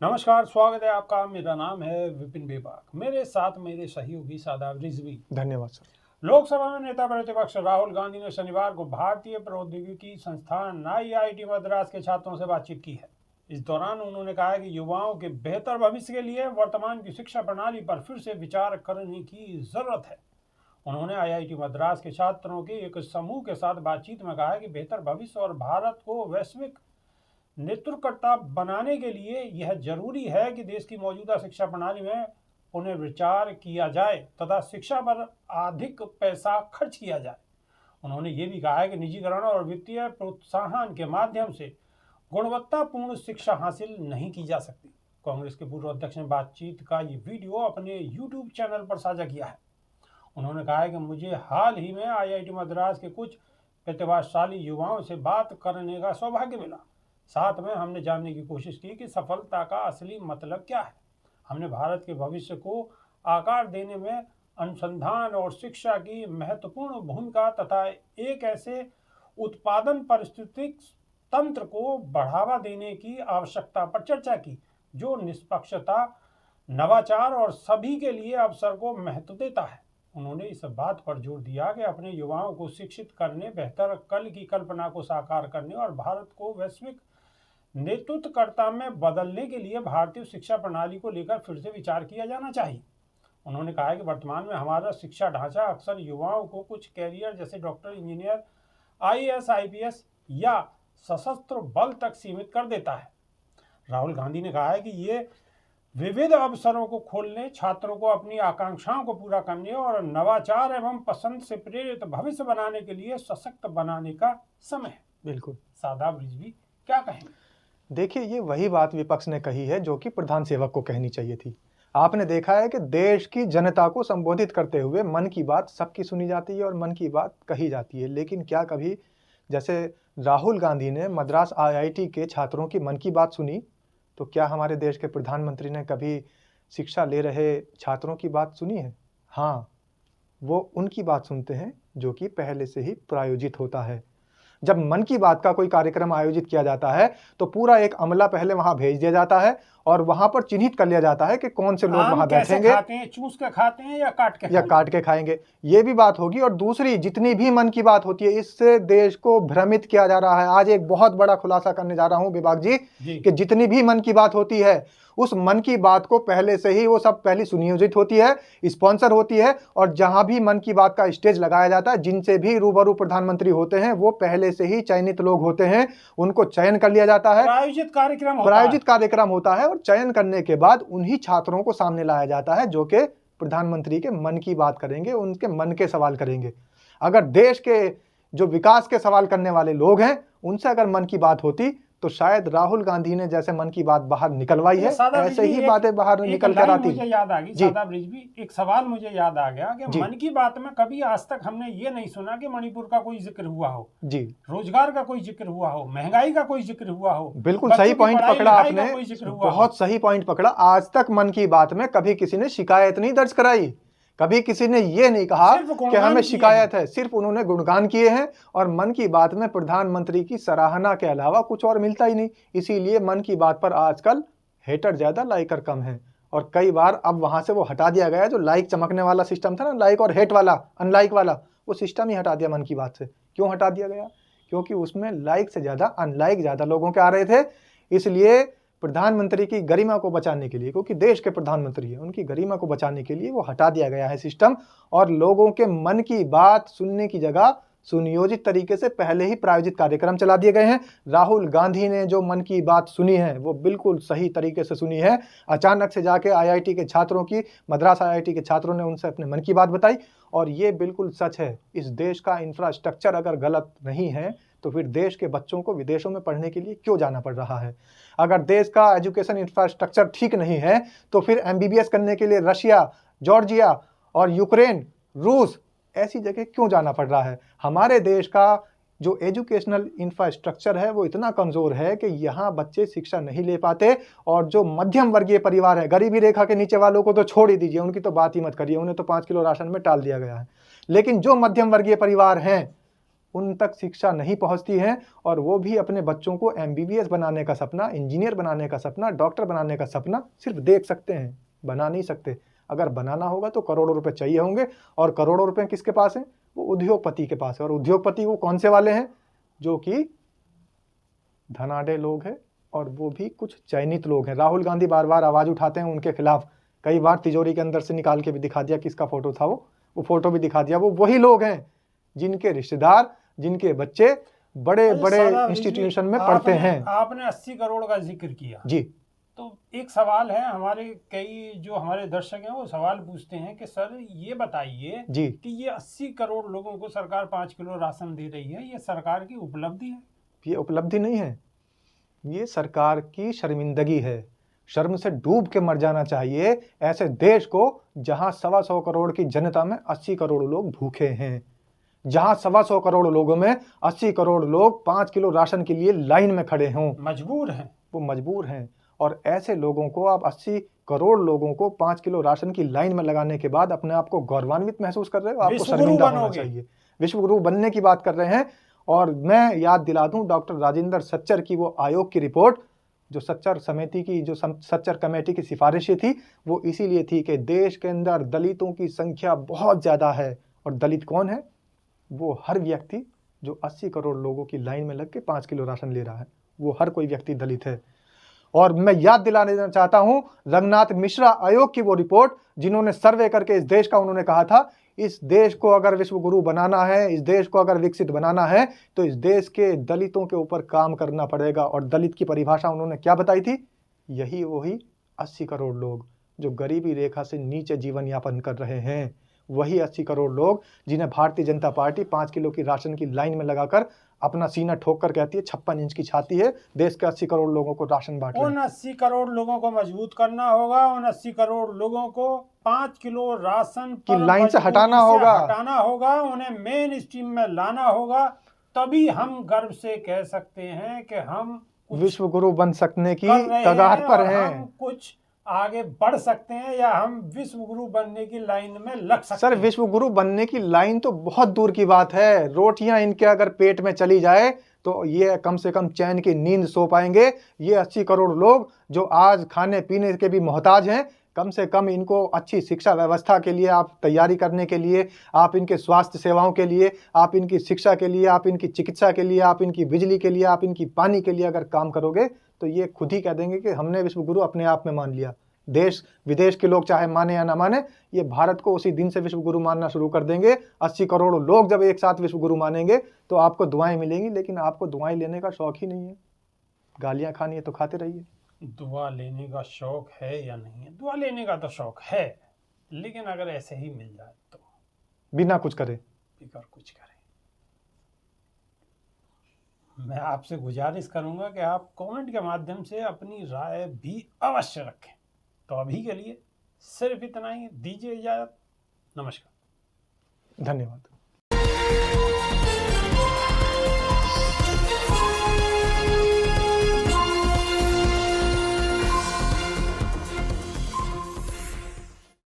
नमस्कार, स्वागत है आपका। मेरा नाम है विपिन बेबाक। मेरे साथ मेरे सहयोगी शादाब रिजवी। धन्यवाद सर। लोकसभा में नेता प्रतिपक्ष राहुल गांधी ने शनिवार को भारतीय प्रौद्योगिकी संस्थान आईआईटी मद्रास के छात्रों से बातचीत की है। इस दौरान उन्होंने कहा कि युवाओं के बेहतर भविष्य के लिए वर्तमान की शिक्षा प्रणाली पर फिर से विचार करने की जरूरत है। उन्होंने आईआईटी मद्रास के छात्रों के एक समूह के साथ बातचीत में कहा कि बेहतर भविष्य और भारत को वैश्विक नेतृत्वकर्ता बनाने के लिए यह जरूरी है कि देश की मौजूदा शिक्षा प्रणाली में पुनर्विचार किया जाए तथा शिक्षा पर अधिक पैसा खर्च किया जाए। उन्होंने ये भी कहा है कि निजीकरण और वित्तीय प्रोत्साहन के माध्यम से गुणवत्तापूर्ण शिक्षा हासिल नहीं की जा सकती। कांग्रेस के पूर्व अध्यक्ष ने बातचीत का ये वीडियो अपने यूट्यूब चैनल पर साझा किया है। उन्होंने कहा है कि मुझे हाल ही में आईआईटी मद्रास के कुछ प्रतिभाशाली युवाओं से बात करने का सौभाग्य मिला। साथ में हमने जानने की कोशिश की कि सफलता का असली मतलब क्या है। हमने भारत के भविष्य को आकार देने में अनुसंधान और शिक्षा की महत्वपूर्ण भूमिका तथा एक ऐसे उत्पादन पारिस्थितिक तंत्र को बढ़ावा देने की आवश्यकता पर चर्चा की जो निष्पक्षता, नवाचार और सभी के लिए अवसर को महत्व देता है। उन्होंने इस बात पर जोर दिया कि अपने युवाओं को शिक्षित करने, बेहतर कल की कल्पना को साकार करने और भारत को वैश्विक नेतृत्वकर्ता में बदलने के लिए भारतीय शिक्षा प्रणाली को लेकर फिर से विचार किया जाना चाहिए। उन्होंने कहा कि वर्तमान में हमारा शिक्षा ढांचा अक्सर युवाओं को कुछ कैरियर जैसे डॉक्टर, इंजीनियर, आईएएस, आईपीएस या सशस्त्र बल तक सीमित कर देता है। राहुल गांधी ने कहा है कि ये विविध अवसरों को खोलने, छात्रों को अपनी आकांक्षाओं को पूरा करने और नवाचार एवं पसंद से प्रेरित भविष्य बनाने के लिए सशक्त बनाने का समय है। बिल्कुल। शादाब रिजवी क्या कहेंगे? देखिए, ये वही बात विपक्ष ने कही है जो कि प्रधान सेवक को कहनी चाहिए थी। आपने देखा है कि देश की जनता को संबोधित करते हुए मन की बात सबकी सुनी जाती है और मन की बात कही जाती है, लेकिन क्या कभी जैसे राहुल गांधी ने मद्रास आईआईटी के छात्रों की मन की बात सुनी, तो क्या हमारे देश के प्रधानमंत्री ने कभी शिक्षा ले रहे छात्रों की बात सुनी है? हाँ, वो उनकी बात सुनते हैं जो कि पहले से ही प्रायोजित होता है। जब मन की बात का कोई कार्यक्रम आयोजित किया जाता है तो पूरा एक अमला पहले वहां भेज दिया जाता है और वहां पर चिन्हित कर लिया जाता है कि कौन से लोग वहां बैठेंगे। खाते हैं, चूस के खाते हैं या काट के खाएंगे, ये भी बात होगी। और दूसरी, जितनी भी मन की बात होती है, इससे देश को भ्रमित किया जा रहा है। आज एक बहुत बड़ा खुलासा करने जा रहा हूं विभाग जी कि जितनी भी मन की बात होती है, उस मन की बात को पहले से ही वो सब पहले सुनियोजित होती है, स्पॉन्सर होती है, और जहां भी मन की बात का स्टेज लगाया जाता है, जिनसे भी रूबरू प्रधानमंत्री होते हैं, वो पहले से ही चयनित लोग होते हैं, उनको चयन कर लिया जाता है, प्रायोजित कार्यक्रम होता है, और चयन करने के बाद उन्हीं छात्रों को सामने लाया जाता है जो कि प्रधानमंत्री के मन की बात करेंगे, उनके मन के सवाल करेंगे। अगर देश के जो विकास के सवाल करने वाले लोग हैं, उनसे अगर मन की बात होती तो शायद राहुल गांधी ने जैसे मन की बात बाहर निकलवाई है, ऐसे ही बातें बाहर निकल कर आती। मुझे याद आ गई शादाब रिजवी, एक सवाल मुझे याद आ गया कि मन की बात में कभी आज तक हमने ये नहीं सुना कि मणिपुर का कोई जिक्र हुआ हो, जी, रोजगार का कोई जिक्र हुआ हो, महंगाई का कोई जिक्र हुआ हो। बिल्कुल सही पॉइंट पकड़ा आपने, बहुत सही पॉइंट पकड़ा। आज तक मन की बात में कभी किसी ने शिकायत नहीं दर्ज कराई, कभी किसी ने ये नहीं कहा कि हमें शिकायत है, सिर्फ उन्होंने गुणगान किए हैं। और मन की बात में प्रधानमंत्री की सराहना के अलावा कुछ और मिलता ही नहीं। इसीलिए मन की बात पर आजकल हेटर ज्यादा, लाइकर कम है। और कई बार अब वहां से वो हटा दिया गया, जो लाइक चमकने वाला सिस्टम था ना, लाइक और हेट वाला, अनलाइक वाला, वो सिस्टम ही हटा दिया मन की बात से। क्यों हटा दिया गया? क्योंकि उसमें लाइक से ज्यादा अनलाइक ज्यादा लोगों के आ रहे थे। इसलिए प्रधानमंत्री की गरिमा को बचाने के लिए, क्योंकि देश के प्रधानमंत्री है, उनकी गरिमा को बचाने के लिए वो हटा दिया गया है सिस्टम, और लोगों के मन की बात सुनने की जगह सुनियोजित तरीके से पहले ही प्रायोजित कार्यक्रम चला दिए गए हैं। राहुल गांधी ने जो मन की बात सुनी है वो बिल्कुल सही तरीके से सुनी है। अचानक से जाके आईआईटी के छात्रों की, मद्रास आईआईटी के छात्रों ने उनसे अपने मन की बात बताई, और ये बिल्कुल सच है। इस देश का इंफ्रास्ट्रक्चर अगर गलत नहीं है तो फिर देश के बच्चों को विदेशों में पढ़ने के लिए क्यों जाना पड़ रहा है? अगर देश का एजुकेशन इंफ्रास्ट्रक्चर ठीक नहीं है तो फिर एमबीबीएस करने के लिए रशिया, जॉर्जिया और यूक्रेन, रूस ऐसी जगह क्यों जाना पड़ रहा है? हमारे देश का जो एजुकेशनल इंफ्रास्ट्रक्चर है वो इतना कमज़ोर है कि यहाँ बच्चे शिक्षा नहीं ले पाते। और जो मध्यम वर्गीय परिवार है, गरीबी रेखा के नीचे वालों को तो छोड़ ही दीजिए, उनकी तो बात ही मत करिए, उन्हें तो 5 किलो राशन में टाल दिया गया है। लेकिन जो मध्यम वर्गीय परिवार हैं उन तक शिक्षा नहीं पहुंचती है और वो भी अपने बच्चों को MBBS बनाने का सपना, इंजीनियर बनाने का सपना, डॉक्टर बनाने का सपना सिर्फ देख सकते हैं, बना नहीं सकते। अगर बनाना होगा तो करोड़ों रुपए चाहिए होंगे, और करोड़ों रुपए किसके पास हैं? वो उद्योगपति के पास है। और उद्योगपति वो कौन से वाले हैं? जो कि धनाढ़ लोग हैं, और वो भी कुछ चयनित लोग हैं। राहुल गांधी बार बार आवाज उठाते हैं उनके खिलाफ, कई बार तिजोरी के अंदर से निकाल के भी दिखा दिया किसका फोटो था, वो फोटो भी दिखा दिया। वो वही लोग हैं जिनके रिश्तेदार, जिनके बच्चे बड़े बड़े इंस्टीट्यूशन में पढ़ते हैं। आपने 80 करोड़ का जिक्र किया जी, तो एक सवाल है, हमारे कई जो हमारे दर्शक हैं वो सवाल पूछते हैं कि सर ये बताइए जी कि ये 80 करोड़ लोगों को सरकार 5 किलो राशन दे रही है, ये सरकार की उपलब्धि है? ये उपलब्धि नहीं है, ये सरकार की शर्मिंदगी है। शर्म से डूब के मर जाना चाहिए ऐसे देश को जहां 125 करोड़ की जनता में 80 करोड़ लोग भूखे हैं, जहां 125 करोड़ लोगों में 80 करोड़ लोग 5 किलो राशन के लिए लाइन में खड़े हों, मजबूर हैं, वो मजबूर हैं। और ऐसे लोगों को आप 80 करोड़ लोगों को 5 किलो राशन की लाइन में लगाने के बाद अपने आप को गौरवान्वित महसूस कर रहे हो? आपको शर्मिंदा होना चाहिए। विश्व गुरु बनने की बात कर रहे हैं। और मैं याद दिला दूं डॉक्टर राजेंद्र सच्चर की वो आयोग की रिपोर्ट, जो सच्चर समिति की, जो सच्चर कमेटी की सिफारिशें थी, वो इसीलिए थी कि देश के अंदर दलितों की संख्या बहुत ज्यादा है। और दलित कौन है? वो हर व्यक्ति जो 80 करोड़ लोगों की लाइन में लग के 5 किलो राशन ले रहा है, वो हर कोई व्यक्ति दलित है। और मैं याद दिलाने देना चाहता हूं रंगनाथ मिश्रा आयोग की वो रिपोर्ट, जिन्होंने सर्वे करके इस देश का, उन्होंने कहा था इस देश को अगर विश्व गुरु बनाना है, इस देश को अगर विकसित बनाना है, तो इस देश के दलितों के ऊपर काम करना पड़ेगा। और दलित की परिभाषा उन्होंने क्या बताई थी? यही वही 80 करोड़ लोग जो गरीबी रेखा से नीचे जीवन यापन कर रहे हैं, वही 80 करोड़ लोग जिन्हें भारतीय जनता पार्टी 5 किलो की राशन की लाइन में लगाकर अपना सीना ठोक कर कहती है 56 इंच की छाती है, देश के 80 करोड़ लोगों को राशन बांट रहे हैं। उन 80 करोड़ लोगों को मजबूत करना होगा, उन 80 करोड़ लोगों को 5 किलो राशन की लाइन से हटाना होगा, उन्हें मेन स्ट्रीम में लाना होगा। तभी हम गर्व से कह सकते हैं कि हम विश्व गुरु बन सकने की कगार पर हैं, हम कुछ आगे बढ़ सकते हैं, या हम विश्व गुरु बनने की लाइन में लग सकते हैं। सर, विश्व गुरु बनने की लाइन तो बहुत दूर की बात है। रोटियां इनके अगर पेट में चली जाए तो ये कम से कम चैन की नींद सो पाएंगे। ये 80 करोड़ लोग जो आज खाने पीने के भी मोहताज हैं, कम से कम इनको अच्छी शिक्षा व्यवस्था के लिए आप तैयारी करने के लिए, आप इनके स्वास्थ्य सेवाओं के लिए, आप इनकी शिक्षा के लिए, आप इनकी चिकित्सा के लिए, आप इनकी बिजली के लिए, आप इनकी पानी के लिए अगर काम करोगे तो ये खुद ही कह देंगे कि हमने विश्व गुरु अपने आप में मान लिया। देश विदेश के लोग चाहे माने या ना माने, ये भारत को उसी दिन से विश्व गुरु मानना शुरू कर देंगे। 80 करोड़ लोग जब एक साथ विश्व गुरु मानेंगे तो आपको दुआएं मिलेंगी, लेकिन आपको दुआएं लेने का शौक ही नहीं है। गालियां खानी है तो खाते रहिए। दुआ लेने का शौक है या नहीं है? दुआ लेने का तो शौक है, लेकिन अगर ऐसे ही मिल जाए तो बिना कुछ करे, बिगर कुछ करे। मैं आपसे गुजारिश करूंगा कि आप कमेंट के माध्यम से अपनी राय भी अवश्य रखें। तो अभी के लिए सिर्फ इतना ही, दीजिए इजाजत। नमस्कार, धन्यवाद।